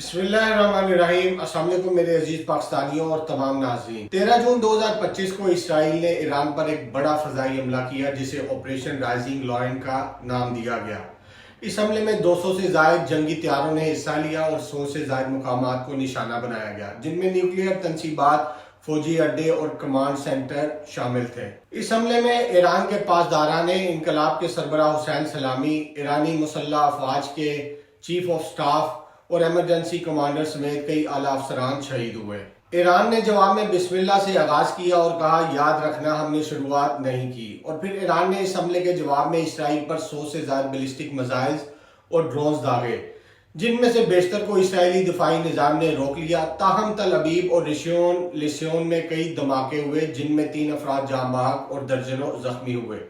बिस्मिल्लाहिर्रहमानिर्रहीम। अस्सलाम वालेकुम मेरे अजीज पाकिस्तानियों और तमाम नाज़रीन। 13 जून 2025 को इसराइल ने ईरान पर एक बड़ा फजाई हमला किया जिसे ऑपरेशन राइजिंग लॉयन का नाम दिया गया। इस हमले में 200 से जायद जंगी तैयारों ने हिस्सा लिया और 100 से जायद मुकामात को निशाना बनाया गया, जिनमें न्यूक्लियर तनसीबात, फौजी अड्डे और कमांड सेंटर शामिल थे। इस हमले में ईरान के पासदारान इनकलाब के सरबराह हुसैन सलामी, ईरानी मुसल्लह अफवाज के चीफ ऑफ स्टाफ और एमरजेंसी कमांडर समेत कई आला अफसरान शहीद हुए। ईरान ने जवाब में बिस्मिल्लाह से आगाज किया और कहा, याद रखना हमने शुरुआत नहीं की। और फिर ईरान ने इस हमले के जवाब में इसराइल पर 100 से ज्यादा बैलिस्टिक मिसाइल्स और ड्रोन्स दागे, जिनमें से बेशतर को इसराइली दिफाई निजाम ने रोक लिया। ताहम तल अबीब और लिस्योन में कई धमाके हुए, जिनमें 3 अफराद जाँ बहक और दर्जनों जख्मी हुए।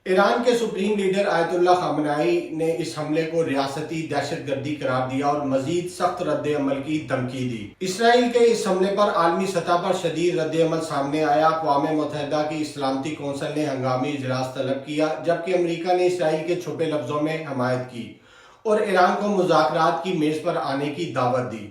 ईरान के सुप्रीम लीडर आयतुल्लाह खामनेई ने इस हमले को रियासती दहशतगर्दी करार दिया और मजीद सख्त रद्द अमल की धमकी दी। इसराइल के इस हमले पर आलमी सतह पर शदीद रद्द अमल सामने आया। अक़वाम मुत्तहिदा की सलामती कौंसिल ने हंगामी इजलास तलब किया, जबकि अमरीका ने इसराइल के छुपे लफ्जों में हमायत की और ईरान को मुज़ाकरात की मेज पर आने की दावत दी।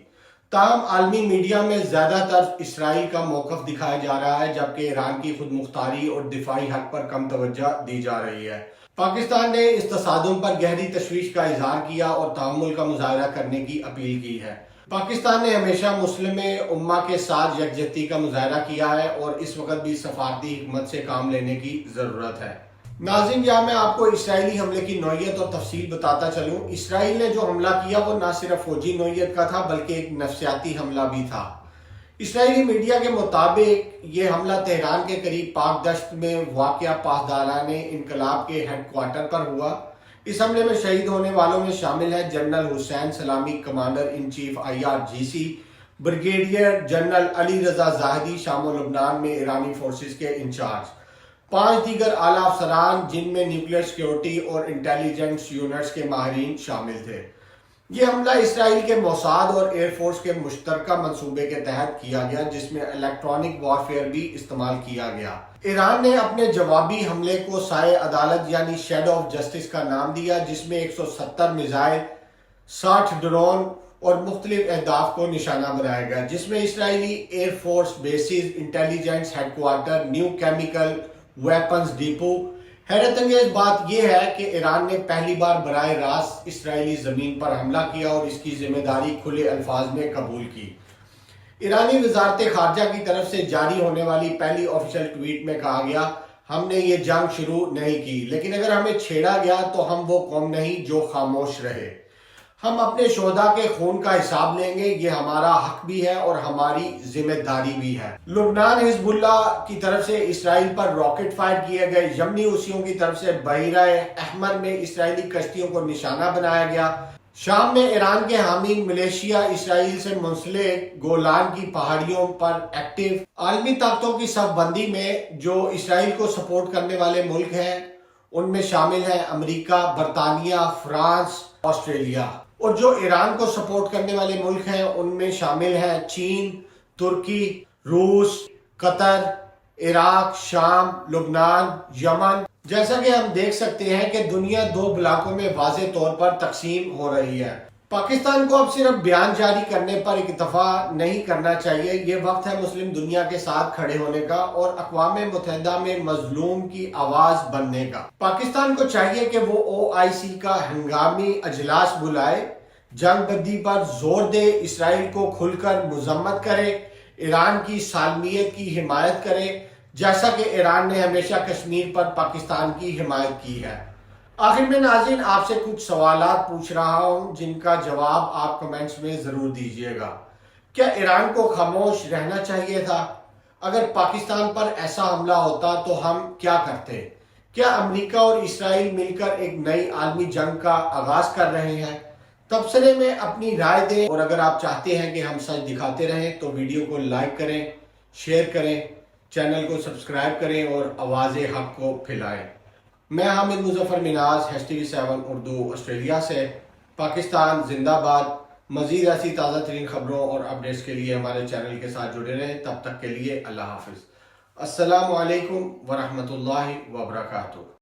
ताहम आलमी मीडिया में ज्यादातर इसराइल का मौक़िफ़ दिखाया जा रहा है, जबकि ईरान की खुद मुख्तारी और दिफाई हक पर कम तवज्जो दी जा रही है। पाकिस्तान ने इस तसादुम पर गहरी तशवीश का इजहार किया और तहम्मुल का मुजाहरा करने की अपील की है। पाकिस्तान ने हमेशा मुस्लिम उम्मा के साथ यकजहती का मुजाहरा किया है और इस वक्त भी सफारती हिकमत से काम लेने की जरूरत है। नाज़रीन, यहाँ मैं आपको इसराइली हमले की नौइयत और तफसील बताता चलूँ। इसराइल ने जो हमला किया वो न सिर्फ फौजी नौइयत का था, बल्कि एक नफसियाती हमला भी था। इसराइली मीडिया के मुताबिक ये हमला तेहरान के करीब पाक दश्त में वाक़या पासदारान इनकलाब के हेडक्वार्टर पर हुआ। इस हमले में शहीद होने वालों में शामिल है general Hossein Salami, commander in chief IRGC, brigadier general Ali Reza Zahedi, शाम लबनान में ईरानी फोर्सेस के इंचार्ज, 5 दीगर आला अफसरान, जिनमें न्यूक्लियर सिक्योरिटी और इंटेलिजेंस यूनिट्स के माहिरीन शामिल थे। ये हमला इसराइल के मोसाद और एयरफोर्स के मुश्तरका मंसूबे के तहत किया गया, जिसमें इलेक्ट्रॉनिक वॉरफेयर भी इस्तेमाल किया गया। ईरान ने अपने जवाबी हमले को साए अदालत यानी शेडो ऑफ जस्टिस का नाम दिया, जिसमें 170 मिसाइल, 60 ड्रोन और मुख्तलिफ अहदाफ को निशाना बनाया गया, जिसमें Israeli air force basis, intelligence headquarter, new chemical weapons depot. हैरत अंगेज बात यह है कि ईरान ने पहली बार बराह रास्त इसराइली जमीन पर हमला किया और इसकी जिम्मेदारी खुले अल्फाज में कबूल की। ईरानी वजारत खारजा की तरफ से जारी होने वाली पहली ऑफिशियल ट्वीट में कहा गया, हमने ये जंग शुरू नहीं की, लेकिन अगर हमें छेड़ा गया तो हम वो कौम नहीं जो खामोश रहे। हम अपने शोहदा के खून का हिसाब लेंगे, ये हमारा हक भी है और हमारी जिम्मेदारी भी है। लुबनान हिजबुल्लाह की तरफ से इसराइल पर रॉकेट फायर किए गए। यमनी हुसियों की तरफ से बहरा अहमर में इसराइली कश्तियों को निशाना बनाया गया। शाम में ईरान के हामी मलेशिया इसराइल से मुंसलिक गोलान की पहाड़ियों पर एक्टिव। आलमी ताकतों की सफबंदी में जो इसराइल को सपोर्ट करने वाले मुल्क हैं, उनमें शामिल है अमेरिका, बरतानिया, फ्रांस, ऑस्ट्रेलिया। और जो ईरान को सपोर्ट करने वाले मुल्क हैं, उनमें शामिल हैं चीन, तुर्की, रूस, कतर, इराक, शाम, लुबनान, यमन। जैसा कि हम देख सकते हैं कि दुनिया 2 ब्लॉकों में वाज़े तौर पर तकसीम हो रही है। पाकिस्तान को अब सिर्फ बयान जारी करने पर इक्तफा नहीं करना चाहिए। ये वक्त है मुस्लिम दुनिया के साथ खड़े होने का और अक़वाम मुत्तहिदा में मजलूम की आवाज बनने का। पाकिस्तान को चाहिए कि वो OIC का हंगामी अजलास बुलाए, जंग बंदी पर जोर दे, इसराइल को खुलकर मजम्मत करे, ईरान की सालमियत की हिमायत करे, जैसा कि ईरान ने हमेशा कश्मीर पर पाकिस्तान की हिमायत की है। आखिर में नाज़रीन, आपसे कुछ सवालात पूछ रहा हूं, जिनका जवाब आप कमेंट्स में जरूर दीजिएगा। क्या ईरान को खामोश रहना चाहिए था? अगर पाकिस्तान पर ऐसा हमला होता तो हम क्या करते? क्या अमेरिका और इसराइल मिलकर एक नई आलमी जंग का आगाज कर रहे हैं? तबसरे में अपनी राय दें और अगर आप चाहते हैं कि हम सच दिखाते रहें तो वीडियो को लाइक करें, शेयर करें, चैनल को सब्सक्राइब करें और आवाज़े हक को फैलाएं। मैं हामिद मुजफ्फर मिनाज, HTV7 उर्दू, ऑस्ट्रेलिया से। पाकिस्तान जिंदाबाद। मजीद ऐसी ताज़ा तरीन खबरों और अपडेट्स के लिए हमारे चैनल के साथ जुड़े रहें। तब तक के लिए अल्लाह हाफिज़। अस्सलामु अलैकुम वरहमतुल्लाहि वबरकातुहू।